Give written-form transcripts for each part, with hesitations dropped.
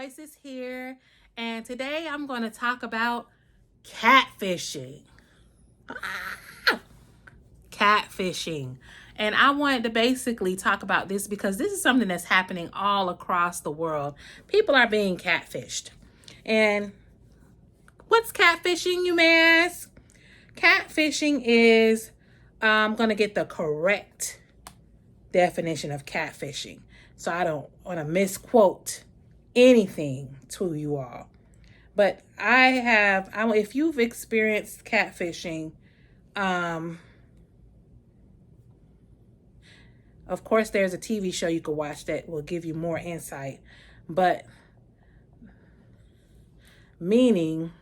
Voices here, and today I'm going to talk about catfishing. Ah, catfishing. And I wanted to basically talk about this because this is something that's happening all across the world. People are being catfished. And what's catfishing, you may ask? Catfishing is, I'm going to get the correct definition of catfishing, so I don't want to misquote anything to you all. But if you've experienced catfishing, of course there's a TV show you could watch that will give you more insight. But meaning,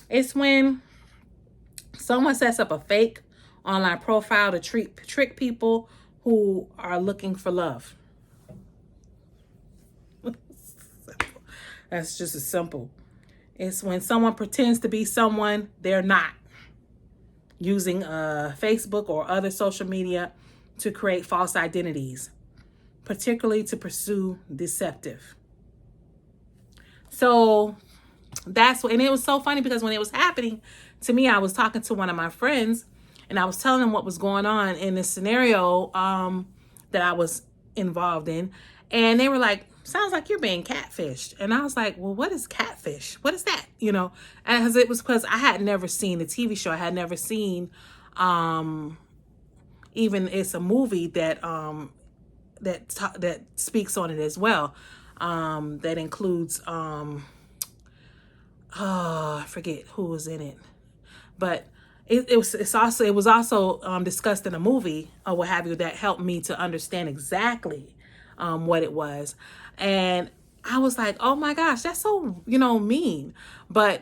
it's when someone sets up a fake online profile to trick people who are looking for love. That's just as simple. It's when someone pretends to be someone they're not, using Facebook or other social media to create false identities, particularly to pursue deceptive. So and it was so funny because when it was happening to me, I was talking to one of my friends and I was telling them what was going on in this scenario that I was involved in. And they were like, sounds like you're being catfished. And I was like, well, what is catfish? What is that? And it was because I had never seen the TV show. I had never seen, even it's a movie that speaks on it as well. That includes, I forget who was in it, but it was also discussed in a movie or what have you that helped me to understand exactly what it was. And I was like, oh my gosh, that's so, mean. But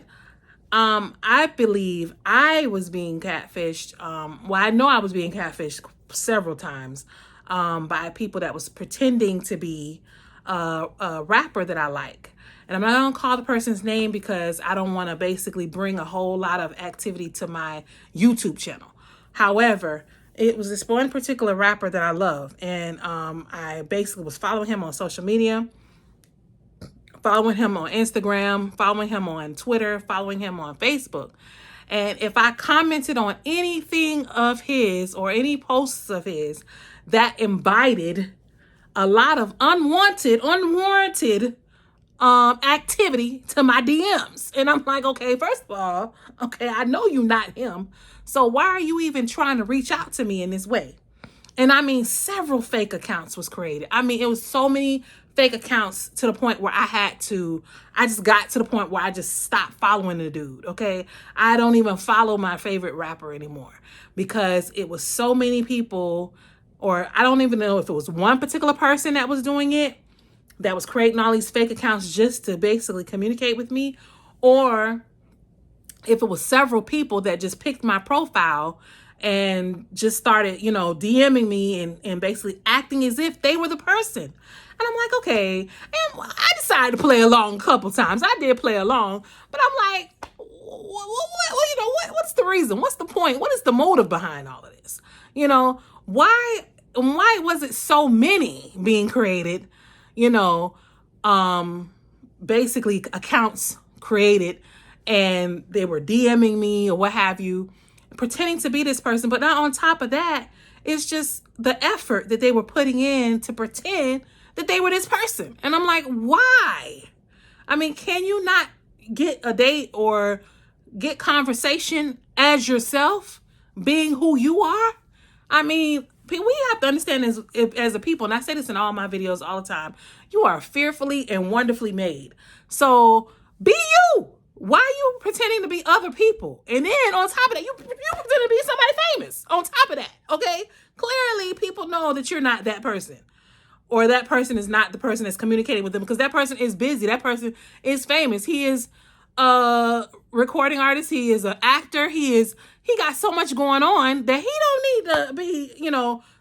I believe I was being catfished. I know I was being catfished several times by people that was pretending to be a rapper that I like. And I'm not going to call the person's name because I don't want to basically bring a whole lot of activity to my YouTube channel. However, it was this one particular rapper that I love. And I basically was following him on social media, following him on Instagram, following him on Twitter, following him on Facebook. And if I commented on anything of his or any posts of his that invited a lot of unwarranted activity to my DMs. And I'm like, okay, first of all, I know you're not him. So why are you even trying to reach out to me in this way? And I mean, several fake accounts was created. I mean, it was so many fake accounts to the point where I just got to the point where I just stopped following the dude. Okay. I don't even follow my favorite rapper anymore because it was so many people, or I don't even know if it was one particular person that was doing it, that was creating all these fake accounts just to basically communicate with me, or if it was several people that just picked my profile and just started, DMing me and basically acting as if they were the person. And I'm like, okay. And I decided to play along a couple times. I did play along, but I'm like, what's the reason? What's the point? What is the motive behind all of this? Why was it so many being created? Basically accounts created and they were DMing me or what have you, pretending to be this person. But not on top of that, it's just the effort that they were putting in to pretend that they were this person. And I'm like, why? I mean, can you not get a date or get conversation as yourself, being who you are? I mean, we have to understand as a people, and I say this in all my videos all the time, you are fearfully and wonderfully made. So be you. Why are you pretending to be other people? And then on top of that, you pretend to be somebody famous on top of that, okay? Clearly, people know that you're not that person. Or that person is not the person that's communicating with them because that person is busy. That person is famous. He is a recording artist. He is an actor. He got so much going on that he don't need to be,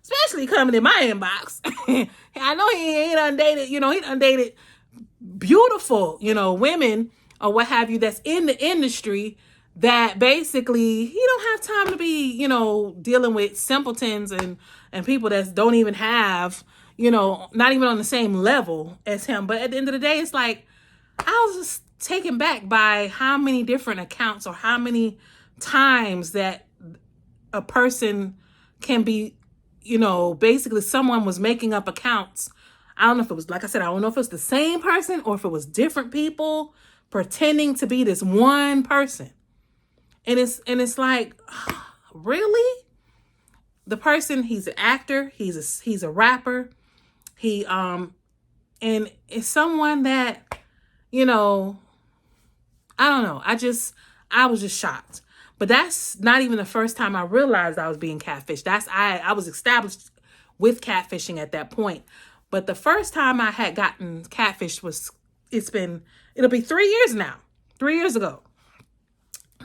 especially coming in my inbox. I know he ain't undated, he undated beautiful, women or what have you that's in the industry that basically he don't have time to be, dealing with simpletons and people that don't even have, not even on the same level as him. But at the end of the day, it's like, I was just taken back by how many different accounts or how many times that a person can be, basically someone was making up accounts. I don't know if it was, like I said, I don't know if it was the same person or if it was different people pretending to be this one person. And it's like, really? The person, he's an actor, he's a rapper. And it's someone that, I don't know. I was just shocked. But that's not even the first time I realized I was being catfished. I was established with catfishing at that point. But the first time I had gotten catfished it'll be 3 years now. 3 years ago.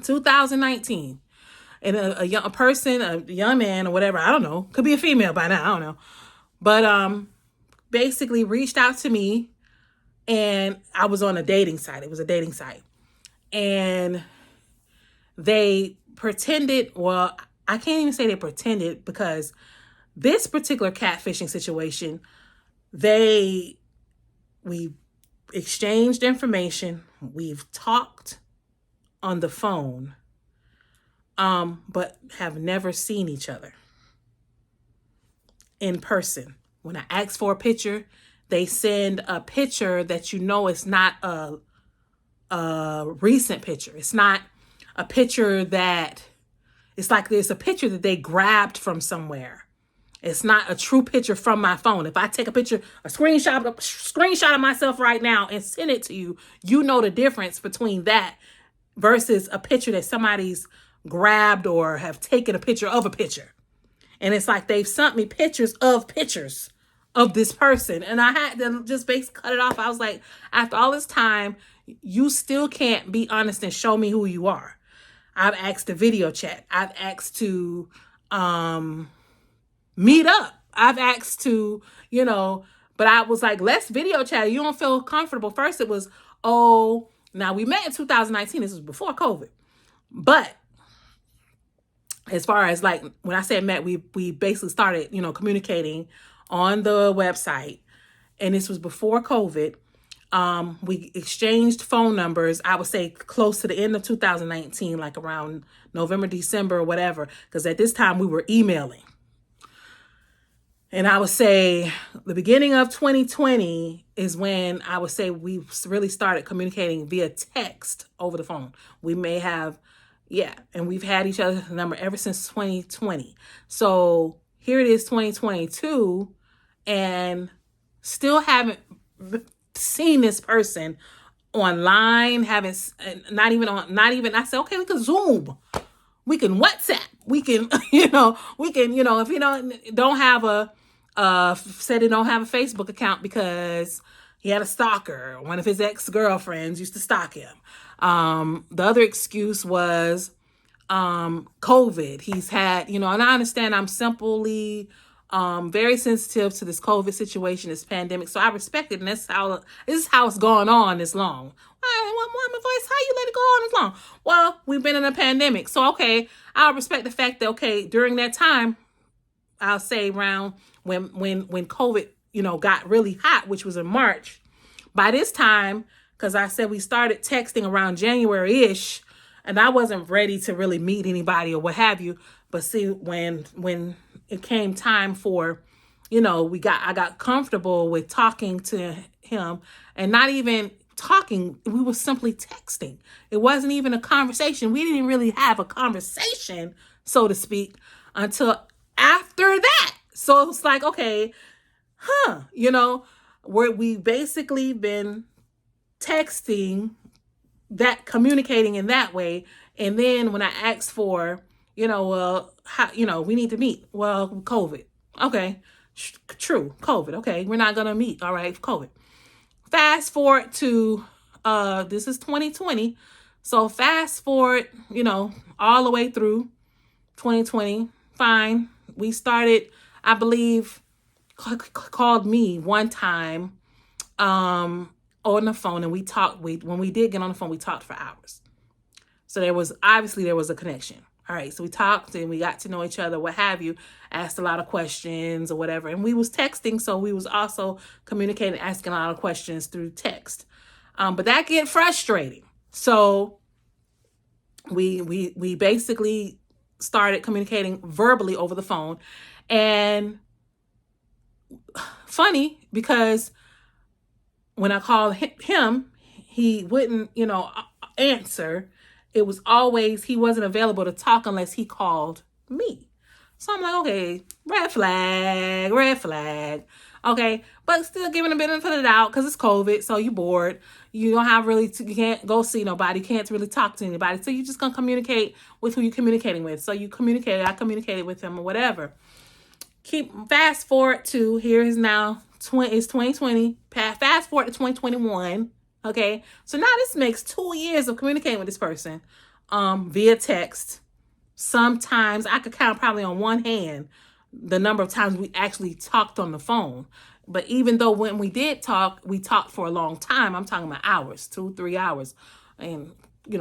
2019. And a young man or whatever, I don't know, could be a female by now, I don't know. But basically reached out to me, and I was on a dating site. It was a dating site. And they pretended, well, I can't even say they pretended, because this particular catfishing situation, we exchanged information, we've talked on the phone, but have never seen each other in person. When I ask for a picture, they send a picture that it's not a recent picture. It's not a picture that, it's like there's a picture that they grabbed from somewhere. It's not a true picture from my phone. If I take a screenshot of myself right now and send it to you, you know the difference between that versus a picture that somebody's grabbed or have taken a picture of a picture. And it's like they've sent me pictures of this person. And I had to just basically cut it off. I was like, after all this time, you still can't be honest and show me who you are. I've asked to video chat. I've asked to meet up. I've asked to, but I was like, let's video chat. You don't feel comfortable. First it was, now we met in 2019. This was before COVID. But as far as like, when I said met, we basically started, communicating on the website. And this was before COVID. We exchanged phone numbers, I would say close to the end of 2019, like around November, December, or whatever. Because at this time we were emailing. And I would say the beginning of 2020 is when I would say we really started communicating via text over the phone. We may have, and we've had each other's number ever since 2020. So here it is, 2022, and still haven't seen this person online, I said, okay, we can Zoom. We can WhatsApp. We can, if you don't have said he don't have a Facebook account because he had a stalker. One of his ex-girlfriends used to stalk him. The other excuse was COVID. He's had, and I understand I'm simply very sensitive to this COVID situation, this pandemic. So I respect it. And this is how it's gone on this long. Mama voice, how you let it go on this long? Well, we've been in a pandemic. So, okay, I'll respect the fact that, okay, during that time, I'll say around when COVID, got really hot, which was in March. By this time, because I said we started texting around January-ish, and I wasn't ready to really meet anybody or what have you. But see, when it came time for, I got comfortable with talking to him, and not even talking, we were simply texting. It wasn't even a conversation. We didn't really have a conversation, so to speak, until after that. So it's like, okay, where we basically been texting, that communicating in that way. And then when I asked for, we need to meet. Well, COVID. Okay. True. COVID. Okay. We're not going to meet. All right. COVID. Fast forward to, this is 2020. So fast forward, all the way through 2020. Fine. We started, I believe, called me one time, on the phone, and we talked. When we did get on the phone, we talked for hours. So there was a connection. All right, so we talked and we got to know each other, what have you, asked a lot of questions or whatever. And we was texting, so we was also communicating, asking a lot of questions through text. But that get frustrating. So we basically started communicating verbally over the phone. And funny, because when I called him, he wouldn't, answer. It was always, he wasn't available to talk unless he called me. So I'm like, okay, red flag, red flag. Okay, but still giving a benefit of the doubt because it's COVID, so you're bored. You don't have really, you can't go see nobody. You can't really talk to anybody. So you're just going to communicate with who you're communicating with. So you communicated, I communicated with him or whatever. Fast forward to, here is now, it's 2020. Fast forward to 2021. Okay, so now this makes 2 years of communicating with this person via text. Sometimes I could count probably on one hand the number of times we actually talked on the phone. But even though when we did talk, we talked for a long time. I'm talking about hours, 2-3 hours, and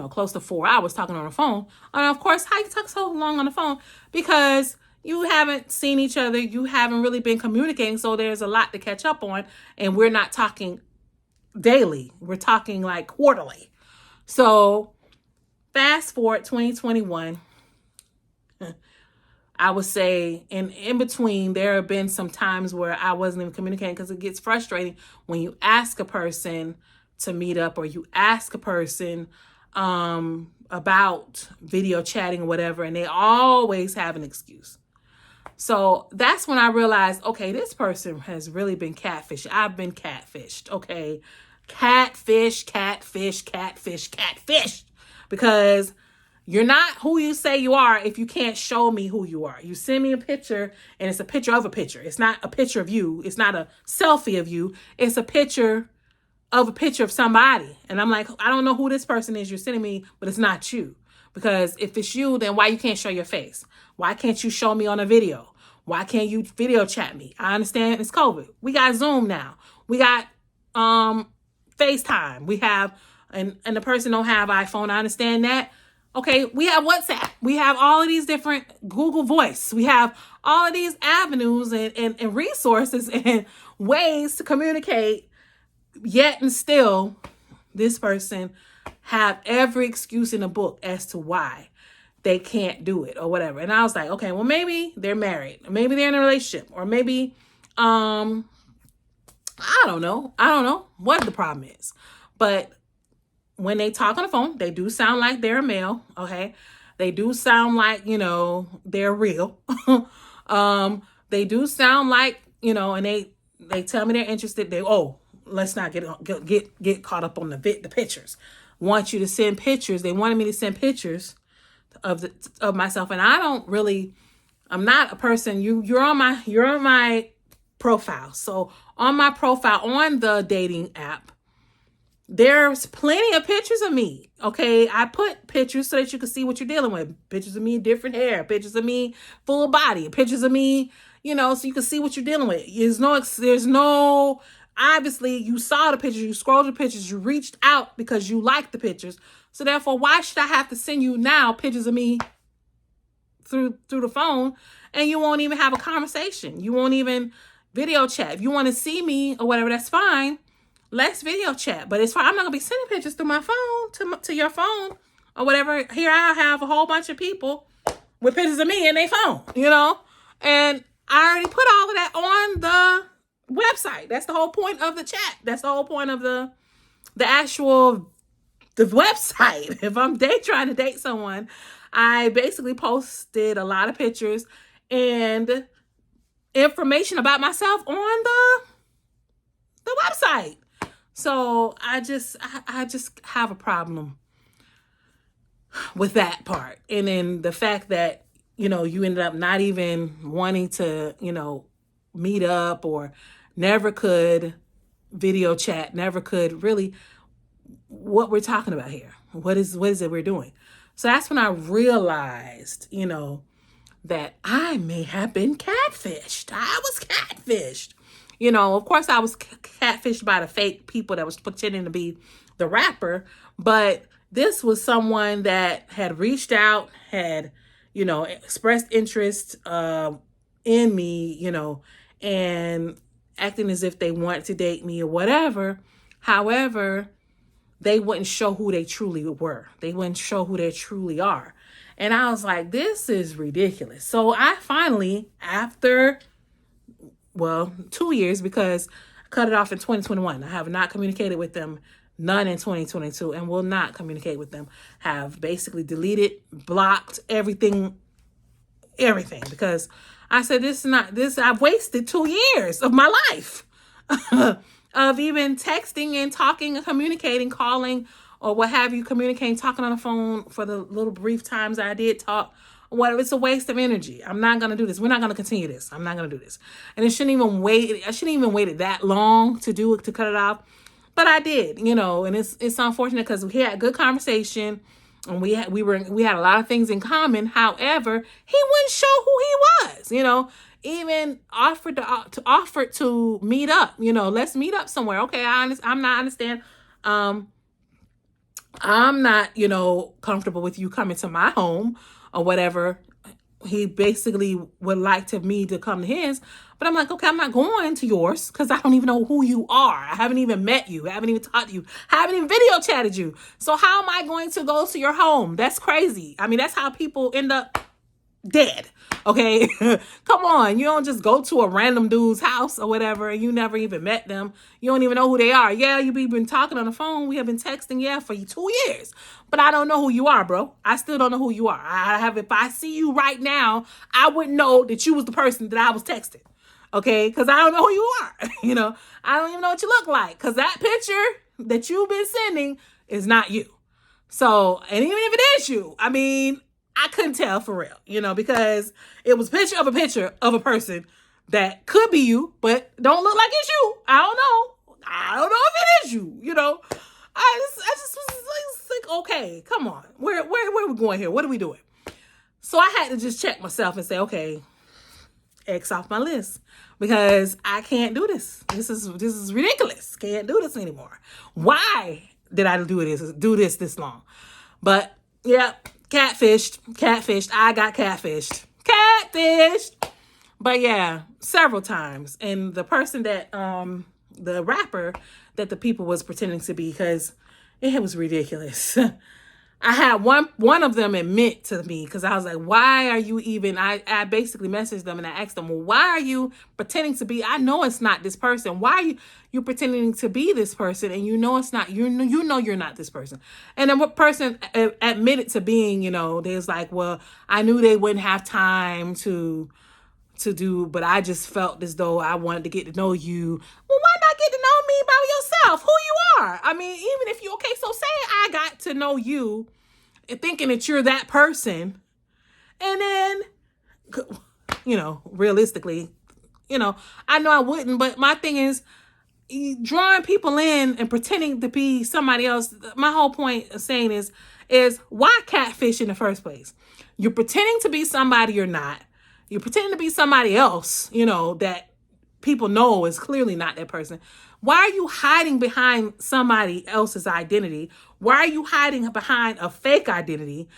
close to 4 hours talking on the phone. And of course, how you talk so long on the phone? Because you haven't seen each other, you haven't really been communicating, so there's a lot to catch up on, and we're not talking daily. We're talking like quarterly. So fast forward 2021, I would say in between, there have been some times where I wasn't even communicating because it gets frustrating when you ask a person to meet up or you ask a person about video chatting or whatever, and they always have an excuse. So that's when I realized, okay, this person has really been catfished. I've been catfished, okay? Catfish. Because you're not who you say you are if you can't show me who you are. You send me a picture and it's a picture of a picture. It's not a picture of you. It's not a selfie of you. It's a picture of somebody. And I'm like, I don't know who this person is you're sending me, but it's not you. Because if it's you, then why you can't show your face? Why can't you show me on a video? Why can't you video chat me? I understand it's COVID. We got Zoom now. We got FaceTime. We have, and the person don't have iPhone. I understand that. Okay, we have WhatsApp. We have all of these different Google Voice. We have all of these avenues and resources and ways to communicate. Yet and still, this person have every excuse in the book as to why they can't do it or whatever. And I was like, okay, well, maybe they're married. Maybe they're in a relationship. Or maybe, I don't know. I don't know what the problem is. But when they talk on the phone, they do sound like they're a male, okay? They do sound like, they're real. They do sound like, and they tell me they're interested. Let's not get caught up on the pictures. Want you to send pictures. They wanted me to send pictures of myself, and I'm not a person. You're on my profile. So on my profile on the dating app, there's plenty of pictures of me. Okay, I put pictures so that you can see what you're dealing with. Pictures of me, different hair. Pictures of me, full body. Pictures of me, so you can see what you're dealing with. There's no. Obviously, you saw the pictures, you scrolled the pictures, you reached out because you liked the pictures. So therefore, why should I have to send you now pictures of me through the phone and you won't even have a conversation? You won't even video chat. If you want to see me or whatever, that's fine. Let's video chat. But it's fine. I'm not going to be sending pictures through my phone to your phone or whatever. Here I have a whole bunch of people with pictures of me in their phone, And I already put all of that on the website. That's the whole point of the chat. That's the whole point of the website. If I'm trying to date someone, I basically posted a lot of pictures and information about myself on the website. So I just have a problem with that part. And then the fact that, you ended up not even wanting to, meet up or never could video chat, never could really what we're talking about here. What is it we're doing? So that's when I realized, that I may have been catfished. I was catfished. Of course I was catfished by the fake people that was pretending to be the rapper, but this was someone that had reached out, had, expressed interest in me, and acting as if they want to date me or whatever. However, they wouldn't show who they truly were. They wouldn't show who they truly are. And I was like, this is ridiculous. So I finally, after, 2 years, because I cut it off in 2021. I have not communicated with them, none in 2022, and will not communicate with them. Have basically deleted, blocked everything, because I said, I've wasted 2 years of my life of even texting and talking and communicating, calling, or what have you, communicating, talking on the phone for the little brief times I did talk. Whatever, it's a waste of energy. I'm not going to do this. We're not going to continue this. I'm not going to do this. And I shouldn't even waited that long to do it, to cut it off. But I did, and it's unfortunate because we had good conversation and we had a lot of things in common. However, he wouldn't show who he was, even offered to meet up, let's meet up somewhere. Okay. I'm not understand. I'm not, comfortable with you coming to my home or whatever. He basically would like me to come to his, but I'm like, okay, I'm not going to yours because I don't even know who you are. I haven't even met you. I haven't even talked to you. I haven't even video chatted you. So how am I going to go to your home? That's crazy. I mean, that's how people end up dead. Okay. Come on. You don't just go to a random dude's house or whatever and you never even met them. You don't even know who they are. Yeah, you've been talking on the phone. We have been texting, for 2 years. But I don't know who you are, bro. I still don't know who you are. If I see you right now, I wouldn't know that you was the person that I was texting. Okay? Because I don't know who you are. I don't even know what you look like. Because that picture that you've been sending is not you. So, and even if it is you, I mean, I couldn't tell for real, because it was a picture of a person that could be you, but don't look like it's you. I don't know if it is you, I just was like, okay, come on. Where are we going here? What are we doing? So I had to just check myself and say, okay, X off my list because I can't do this. This is ridiculous. Can't do this anymore. Why did I do this long? But yeah. Catfished. I got catfished. But yeah, several times. And the person that, the rapper that the people was pretending to be, because it was ridiculous. I had one of them admit to me because I was like, why are you even, I basically messaged them and I asked them, well, why are you pretending to be, I know it's not this person. Why are you pretending to be this person? And it's not, you know you're not this person. And then what person admitted to being, they was like, well, I knew they wouldn't have time to do, but I just felt as though I wanted to get to know you. Well, why not get to know me about yourself, who you are? I mean, even if you, okay, so say I got to know you thinking that you're that person. And then, realistically, I know I wouldn't, but my thing is drawing people in and pretending to be somebody else. My whole point of saying is why catfish in the first place? You're pretending to be somebody you're not. You're pretending to be somebody else, that people know is clearly not that person. Why are you hiding behind somebody else's identity? Why are you hiding behind a fake identity?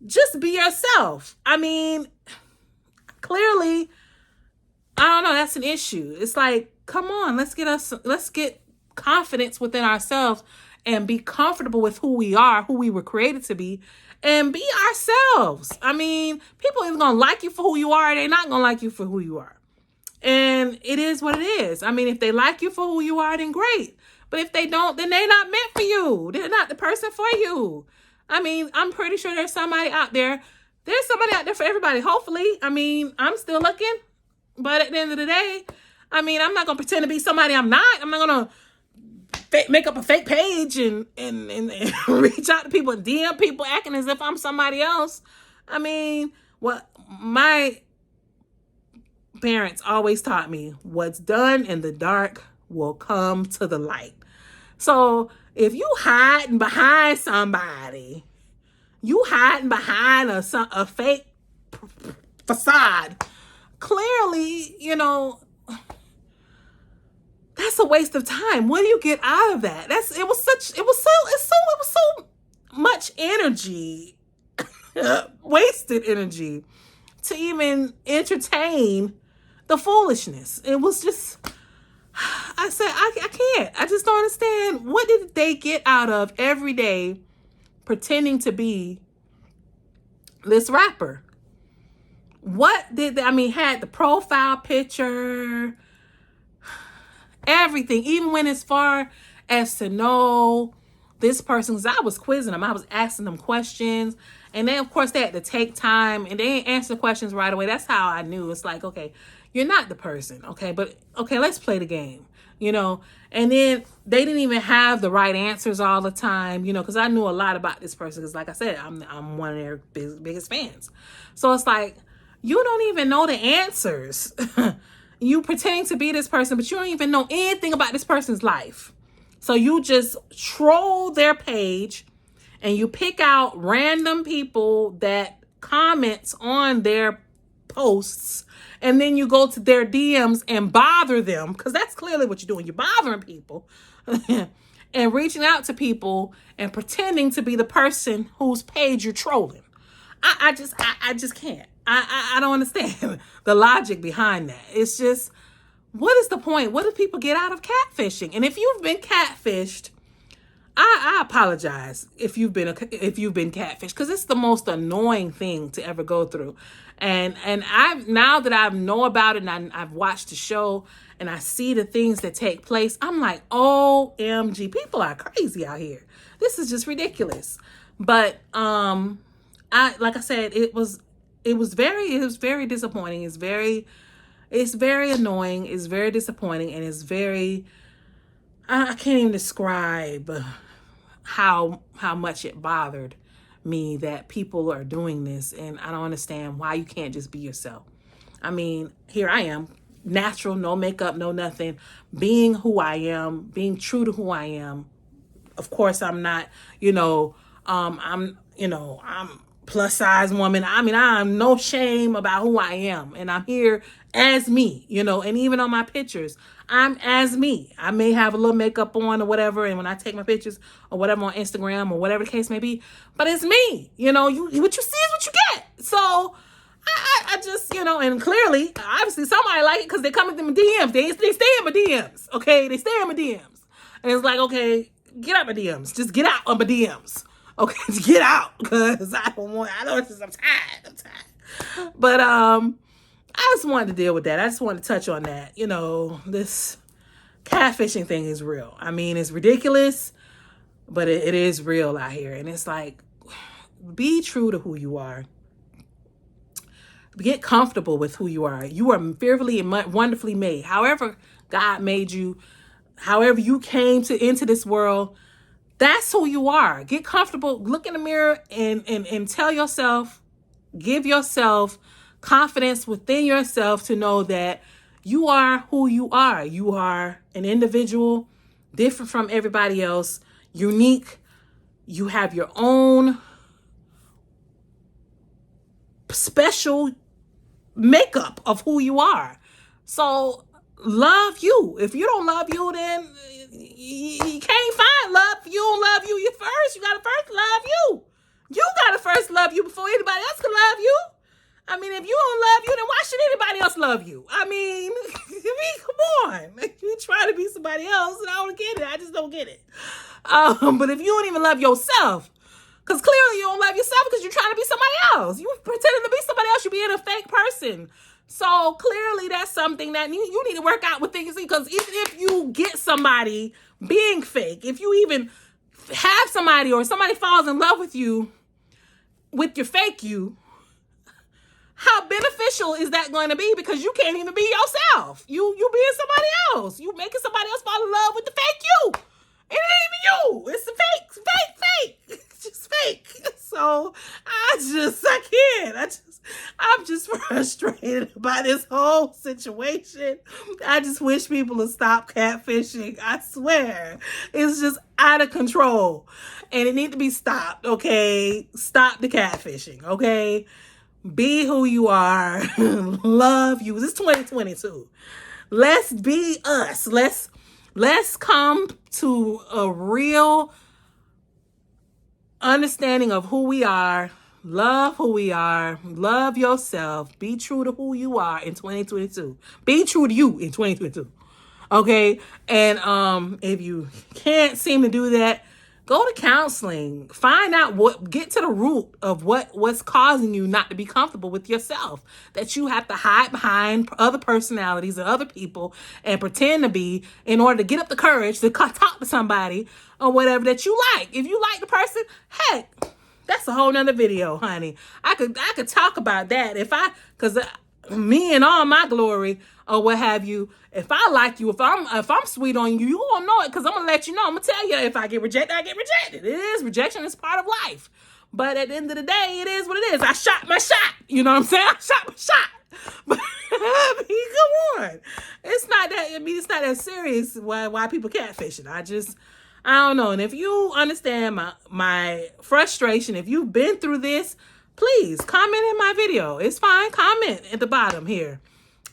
Just be yourself. I mean, clearly, I don't know, that's an issue. It's like, come on, let's get confidence within ourselves and be comfortable with who we are, who we were created to be, and be ourselves. I mean, people are going to like you for who you are, or they're not going to like you for who you are. And it is what it is. I mean, if they like you for who you are, then great. But if they don't, then they're not meant for you. They're not the person for you. I mean, I'm pretty sure there's somebody out there. There's somebody out there for everybody, hopefully. I mean, I'm still looking. But at the end of the day, I mean, I'm not going to pretend to be somebody I'm not. I'm not going to make up a fake page and reach out to people and DM people acting as if I'm somebody else. I mean, what my parents always taught me, what's done in the dark will come to the light. So if you hiding behind somebody, you hiding behind a fake facade, clearly, that's a waste of time. What do you get out of that? It was so much energy wasted energy to even entertain the foolishness. It was just, I said, I can't. I just don't understand. What did they get out of every day pretending to be this rapper? What did they, I mean, had the profile picture, everything, even went as far as to know this person, because I was quizzing them. I was asking them questions. And then, of course, they had to take time and they didn't answer the questions right away. That's how I knew. It's like, okay, you're not the person. Okay, but okay, let's play the game, you know. And then they didn't even have the right answers all the time, you know, because I knew a lot about this person. Because like I said, I'm one of their biggest fans. So it's like, you don't even know the answers. You pretending to be this person, but you don't even know anything about this person's life. So you just troll their page and you pick out random people that comments on their posts, and then you go to their DMs and bother them, because that's clearly what you're doing. You're bothering people and reaching out to people and pretending to be the person whose page you're trolling. I just can't. I don't understand the logic behind that. It's just, what is the point? What do people get out of catfishing? And if you've been catfished, I apologize if you've been catfished, because it's the most annoying thing to ever go through. And now that I know about it and I've watched the show and I see the things that take place, I'm like, OMG, people are crazy out here. This is just ridiculous. But like I said, it was very disappointing. It's very annoying. It's very disappointing, and it's very, I can't even describe how much it bothered me that people are doing this, and I don't understand why you can't just be yourself. I mean, here I am, natural, no makeup, no nothing, being who I am, being true to who I am. Of course, I'm not, I'm plus size woman. I mean, I have no shame about who I am, and I'm here as me, and even on my pictures, I'm as me. I may have a little makeup on or whatever, and when I take my pictures or whatever on Instagram or whatever the case may be, but it's me. What you see is what you get. So I just, and clearly, obviously, somebody like it because they come into my DMs. They stay in my DMs, okay? They stay in my DMs, and it's like, okay, get out my DMs. Just get out of my DMs. Okay, just get out, because I'm tired. But I just wanted to deal with that. I just wanted to touch on that. This catfishing thing is real. I mean, it's ridiculous, but it is real out here. And it's like, be true to who you are. Get comfortable with who you are. You are fearfully and wonderfully made. However God made you, however you came into this world, that's who you are. Get comfortable. Look in the mirror and tell yourself, give yourself confidence within yourself to know that you are who you are. You are an individual, different from everybody else, unique. You have your own special makeup of who you are. So love you. If you don't love you, then you can't find love. If you don't love you first, you gotta first love you. You gotta first love you before anybody else can love you. I mean, if you don't love you, then why should anybody else love you? I mean, come on. You try to be somebody else, and I don't get it. I just don't get it. But if you don't even love yourself, because clearly you don't love yourself because you're trying to be somebody else. You pretending to be somebody else. You're being a fake person. So clearly that's something that you need to work out with things, because even if you get somebody being fake, if you even have somebody or somebody falls in love with you, with your fake you, how beneficial is that going to be? Because you can't even be yourself. You being somebody else. You making somebody else fall in love with the fake you. It ain't even you. It's a fake. It's just fake. So I can't. I'm just frustrated by this whole situation. I just wish people would stop catfishing. I swear. It's just out of control. And it needs to be stopped, okay? Stop the catfishing, okay? Be who you are. Love you. This is 2022. Let's be us. Let's come to a real understanding of who we are Love who we are. Love yourself. Be true to who you are in 2022. Be true to you in 2022. Okay? And if you can't seem to do that, go to counseling. Find out get to the root of what's causing you not to be comfortable with yourself. That you have to hide behind other personalities and other people and pretend to be in order to get up the courage to talk to somebody or whatever that you like. If you like the person, heck, that's a whole nother video, honey. I could talk about that cause me and all my glory or what have you. If I like you, if I'm sweet on you, you gonna know it, cause I'm gonna let you know. I'm gonna tell you if I get rejected, I get rejected. It is rejection is part of life. But at the end of the day, it is what it is. I shot my shot. You know what I'm saying? I shot my shot. But I mean, come on. It's not that serious why people catfishing. I don't know. And if you understand my frustration, if you've been through this, please comment in my video. It's fine. Comment at the bottom here.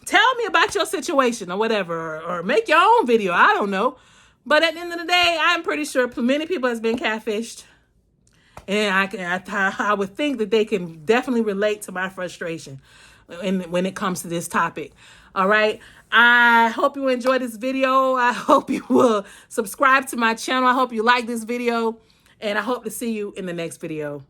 Tell me about your situation or whatever, or make your own video. I don't know. But at the end of the day, I'm pretty sure many people has been catfished. And I would think that they can definitely relate to my frustration when it comes to this topic. All right. I hope you enjoyed this video. I hope you will subscribe to my channel. I hope you like this video. And I hope to see you in the next video.